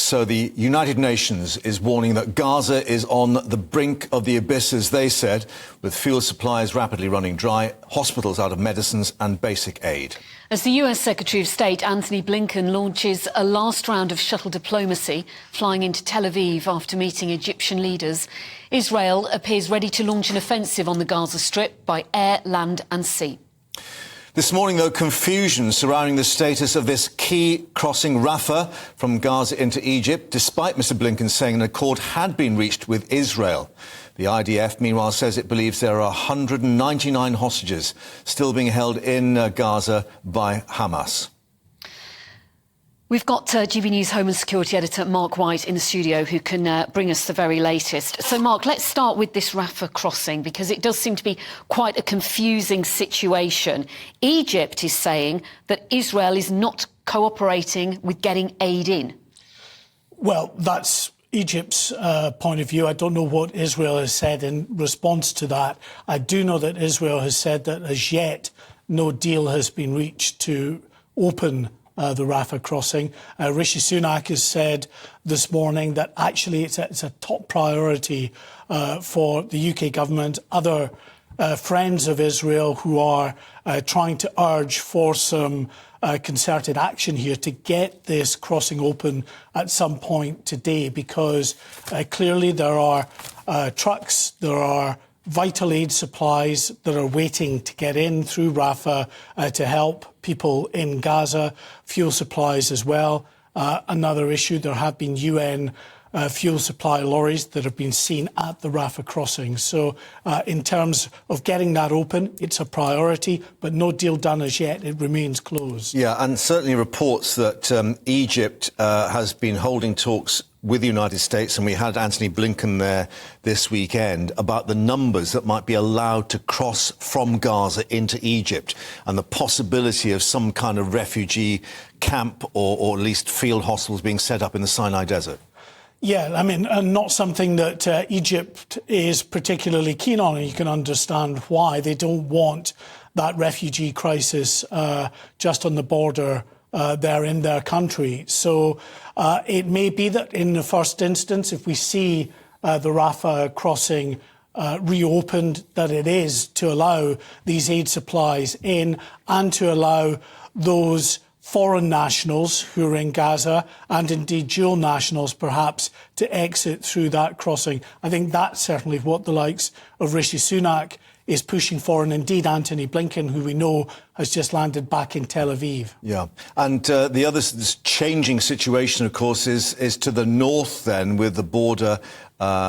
So the United Nations is warning that Gaza is on the brink of the abyss, as they said, with fuel supplies rapidly running dry, hospitals out of medicines and basic aid. As the US Secretary of State Anthony Blinken launches a last round of shuttle diplomacy, flying into Tel Aviv after meeting Egyptian leaders, Israel appears ready to launch an offensive on the Gaza Strip by air, land and sea. This morning, though, confusion surrounding the status of this key crossing Rafah from Gaza into Egypt, despite Mr Blinken saying an accord had been reached with Israel. The IDF, meanwhile, says it believes there are 199 hostages still being held in Gaza by Hamas. We've got GBNews Home and Security Editor Mark White in the studio who can bring us the very latest. So, Mark, let's start with this Rafah crossing, because it does seem to be quite a confusing situation. Egypt is saying that Israel is not cooperating with getting aid in. Well, that's Egypt's point of view. I don't know what Israel has said in response to that. I do know that Israel has said that as yet no deal has been reached to open the Rafah crossing. Rishi Sunak has said this morning that actually it's a top priority for the UK government. Other friends of Israel who are trying to urge for some concerted action here to get this crossing open at some point today, because clearly there are trucks, there are vital aid supplies that are waiting to get in through Rafah to help people in Gaza, fuel supplies as well. Another issue, there have been UN fuel supply lorries that have been seen at the Rafah crossing. So in terms of getting that open, it's a priority, but no deal done as yet. It remains closed. Yeah, and certainly reports that Egypt has been holding talks with the United States, and we had Anthony Blinken there this weekend, about the numbers that might be allowed to cross from Gaza into Egypt and the possibility of some kind of refugee camp or at least field hospitals being set up in the Sinai Desert. Yeah, I mean, not something that Egypt is particularly keen on, and you can understand why. They don't want that refugee crisis just on the border there in their country. So it may be that in the first instance, if we see the Rafah crossing reopened, that it is to allow these aid supplies in and to allow those foreign nationals who are in Gaza, and indeed dual nationals perhaps, to exit through that crossing. I think that's certainly what the likes of Rishi Sunak is pushing for, and indeed Anthony Blinken, who we know has just landed back in Tel Aviv. Yeah, and the other changing situation, of course, is to the north then, with the border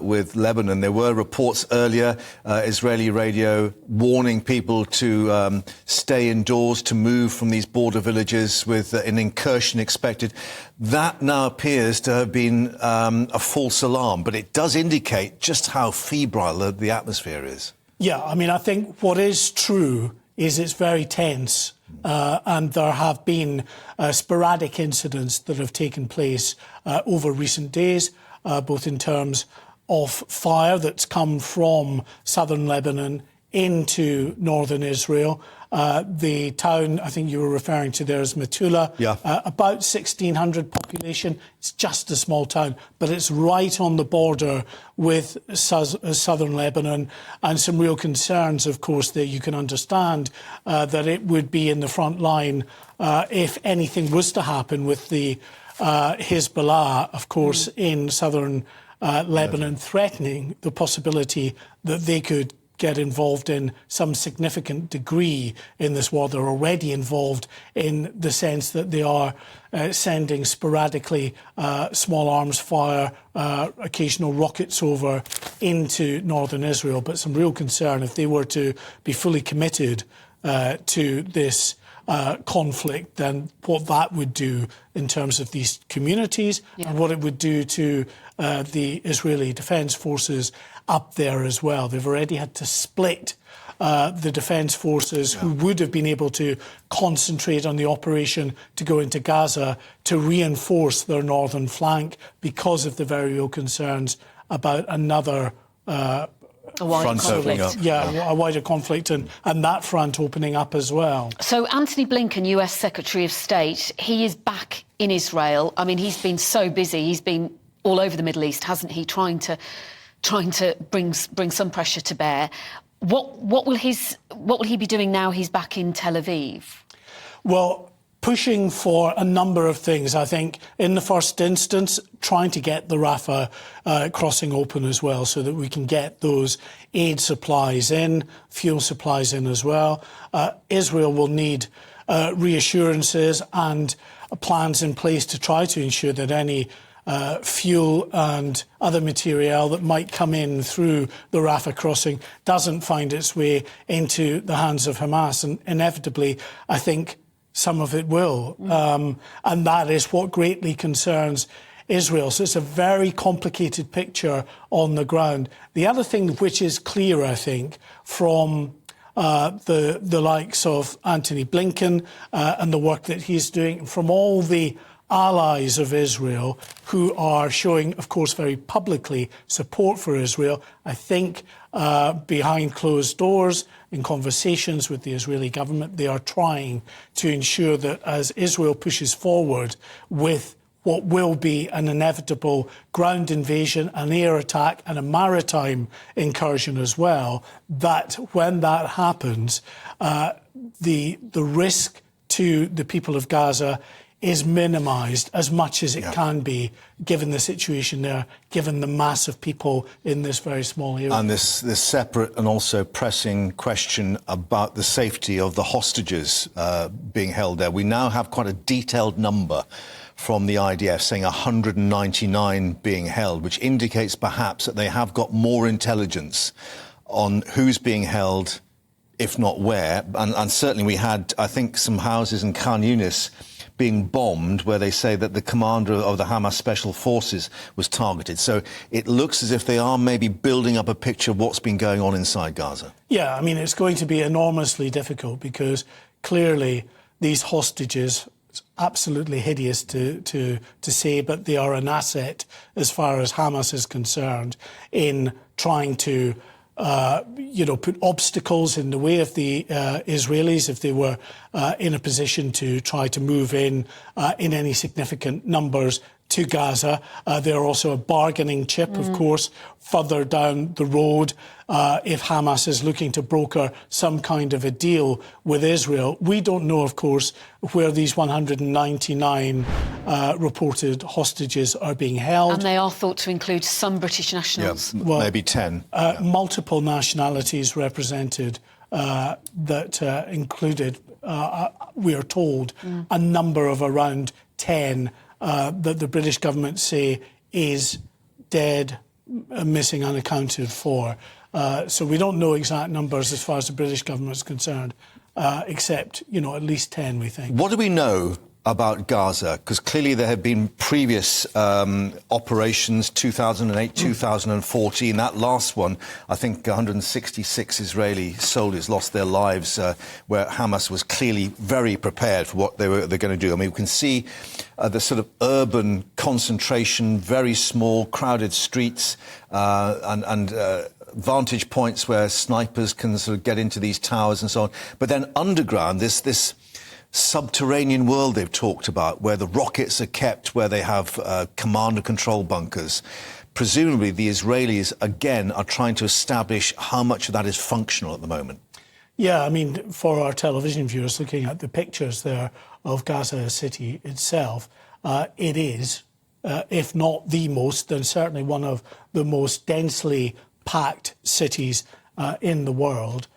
with Lebanon. There were reports earlier, Israeli radio, warning people to stay indoors, to move from these border villages with an incursion expected. That now appears to have been a false alarm, but it does indicate just how febrile the atmosphere is. Yeah, I mean, I think what is true is it's very tense, and there have been sporadic incidents that have taken place over recent days, both in terms of fire that's come from southern Lebanon into northern Israel. The town, I think you were referring to there, is Metula. Yeah. About 1,600 population. It's just a small town, but it's right on the border with southern Lebanon, and some real concerns, of course, that you can understand that it would be in the front line if anything was to happen with the Hezbollah, of course, in southern Lebanon, threatening the possibility that they could get involved in some significant degree in this war. They're already involved in the sense that they are sending sporadically small arms fire, occasional rockets over into northern Israel. But some real concern if they were to be fully committed to this conflict, then what that would do in terms of these communities, and what it would do to the Israeli Defence Forces up there as well. They've already had to split the Defence Forces, who would have been able to concentrate on the operation to go into Gaza, to reinforce their northern flank because of the very real concerns about another a wider conflict. A wider conflict and that front opening up as well. So Anthony Blinken, US Secretary of State, he is back in Israel. I mean, he's been so busy. He's been all over the Middle East, hasn't he, trying to bring some pressure to bear. What will he be doing now he's back in Tel Aviv? Well, pushing for a number of things. I think in the first instance, trying to get the Rafah crossing open as well so that we can get those aid supplies in, fuel supplies in as well. Israel will need reassurances and plans in place to try to ensure that any fuel and other material that might come in through the Rafah crossing doesn't find its way into the hands of Hamas. And inevitably, I think some of it will. And that is what greatly concerns Israel. So it's a very complicated picture on the ground. The other thing which is clear, I think, from the likes of Anthony Blinken and the work that he's doing, from all the allies of Israel who are showing, of course, very publicly support for Israel, I think behind closed doors, in conversations with the Israeli government, they are trying to ensure that as Israel pushes forward with what will be an inevitable ground invasion, an air attack and a maritime incursion as well, that when that happens, the risk to the people of Gaza is minimised as much as it can be, given the situation there, given the mass of people in this very small area. And this separate and also pressing question about the safety of the hostages being held there. We now have quite a detailed number from the IDF saying 199 being held, which indicates perhaps that they have got more intelligence on who's being held, if not where. And certainly we had, I think, some houses in Khan Yunis being bombed where they say that the commander of the Hamas Special Forces was targeted. So it looks as if they are maybe building up a picture of what's been going on inside Gaza. Yeah, I mean, it's going to be enormously difficult because clearly these hostages, it's absolutely hideous to say, but they are an asset as far as Hamas is concerned in trying to put obstacles in the way of the Israelis if they were in a position to try to move in any significant numbers to Gaza. They're also a bargaining chip, of course, further down the road if Hamas is looking to broker some kind of a deal with Israel. We don't know, of course, where these 199 reported hostages are being held. And they are thought to include some British nationals. Yeah, well, maybe 10. Multiple nationalities represented that included, we are told, a number of around 10 that the British government say is dead, missing, unaccounted for. So we don't know exact numbers as far as the British government is concerned, except, at least 10, we think. What do we know about Gaza? Because clearly there have been previous operations, 2008, 2014. That last one, I think 166 Israeli soldiers lost their lives, where Hamas was clearly very prepared for what they're going to do. I mean, we can see the sort of urban concentration, very small, crowded streets, and vantage points where snipers can sort of get into these towers and so on. But then underground, this subterranean world they've talked about, where the rockets are kept, where they have command and control bunkers. Presumably the Israelis, again, are trying to establish how much of that is functional at the moment. Yeah, I mean, for our television viewers looking at the pictures there of Gaza City itself, it is, if not the most, then certainly one of the most densely packed cities in the world.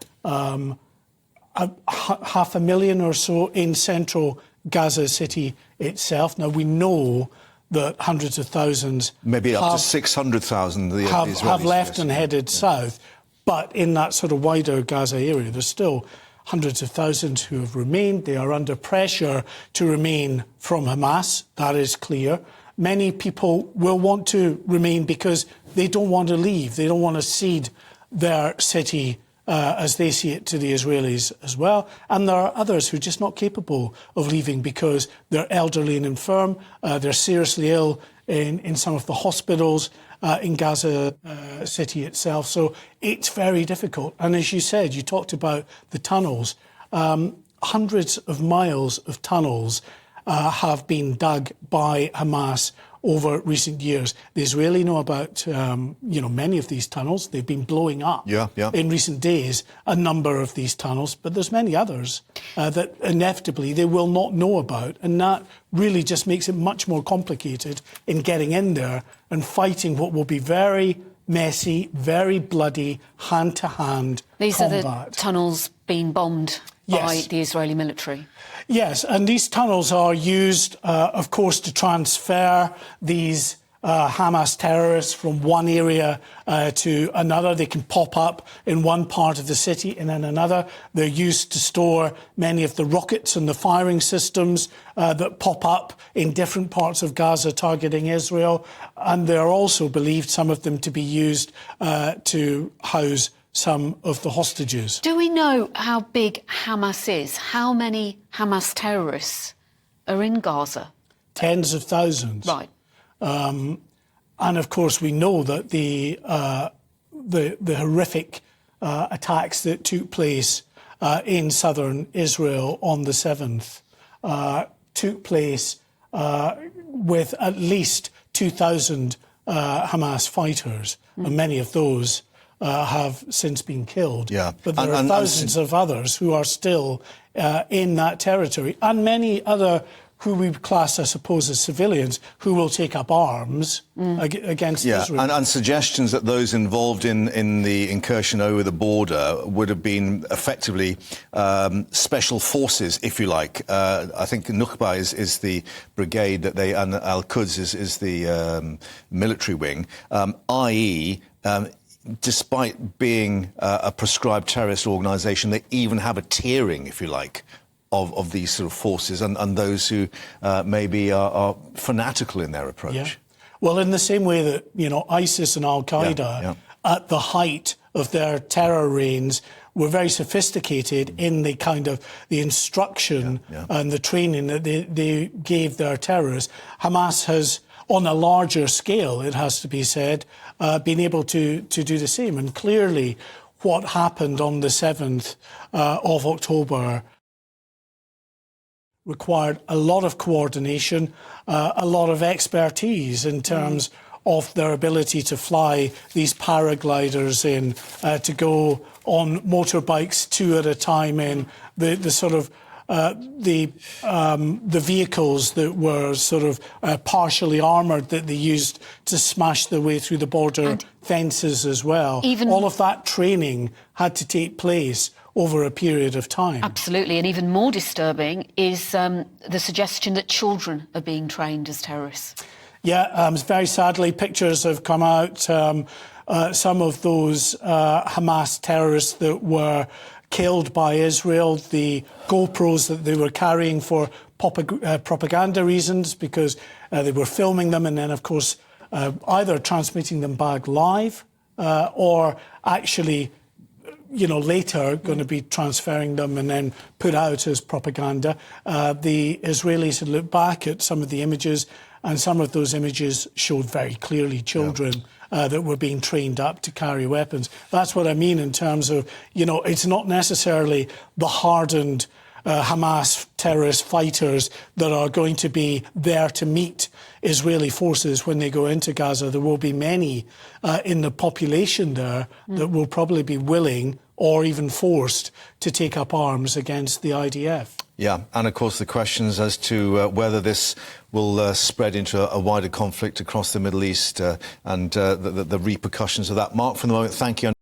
500,000 or so in central Gaza City itself. Now, we know that hundreds of thousands... Maybe up to 600,000 have left and headed south. But in that sort of wider Gaza area, there's still hundreds of thousands who have remained. They are under pressure to remain from Hamas. That is clear. Many people will want to remain because they don't want to leave. They don't want to cede their city as they see it to the Israelis as well. And there are others who are just not capable of leaving because they're elderly and infirm, they're seriously ill in some of the hospitals, in Gaza City itself. So it's very difficult. And as you said, you talked about the tunnels. Hundreds of miles of tunnels have been dug by Hamas over recent years. The Israeli know about, many of these tunnels. They've been blowing up in recent days, a number of these tunnels, but there's many others that inevitably they will not know about. And that really just makes it much more complicated in getting in there and fighting what will be very messy, very bloody, hand-to-hand combat. These are the tunnels being bombed by the Israeli military. Yes, and these tunnels are used, of course, to transfer these Hamas terrorists from one area to another. They can pop up in one part of the city and in another. They're used to store many of the rockets and the firing systems that pop up in different parts of Gaza targeting Israel. And they're also believed, some of them, to be used to house some of the hostages. Do we know how big Hamas is? How many Hamas terrorists are in Gaza? Tens of thousands. Right. And of course, we know that the horrific attacks that took place in southern Israel on the 7th took place with at least 2,000 Hamas fighters, and many of those have since been killed. Yeah. But there are thousands of others who are still in that territory, and many other who we class, I suppose, as civilians, who will take up arms against Israel. And suggestions that those involved in the incursion over the border would have been effectively special forces, if you like. I think Nukhba is the brigade that they, and Al-Quds is the military wing, i.e., despite being a proscribed terrorist organisation, they even have a tiering, if you like, of these sort of forces and those who maybe are fanatical in their approach. Yeah. Well, in the same way that, ISIS and Al-Qaeda, at the height of their terror reigns, were very sophisticated in the kind of the instruction and the training that they gave their terrorists. Hamas has, on a larger scale, it has to be said, been able to do the same. And clearly what happened on the 7th of October required a lot of coordination, a lot of expertise in terms of their ability to fly these paragliders in, to go on motorbikes two at a time in, the sort of the vehicles that were sort of partially armoured that they used to smash their way through the border fences as well. All of that training had to take place over a period of time. Absolutely, and even more disturbing is the suggestion that children are being trained as terrorists. Yeah, very sadly, pictures have come out. Some of those Hamas terrorists that were killed by Israel, the GoPros that they were carrying for propaganda reasons, because they were filming them and then, of course, either transmitting them back live or actually later going to be transferring them and then put out as propaganda. The Israelis had looked back at some of the images, and some of those images showed very clearly children that were being trained up to carry weapons. That's what I mean in terms of, it's not necessarily the hardened Hamas terrorist fighters that are going to be there to meet Israeli forces when they go into Gaza. There will be many in the population there that will probably be willing or even forced to take up arms against the IDF. Yeah, and of course the questions as to whether this will spread into a wider conflict across the Middle East and the repercussions of that. Mark, for the moment, thank you.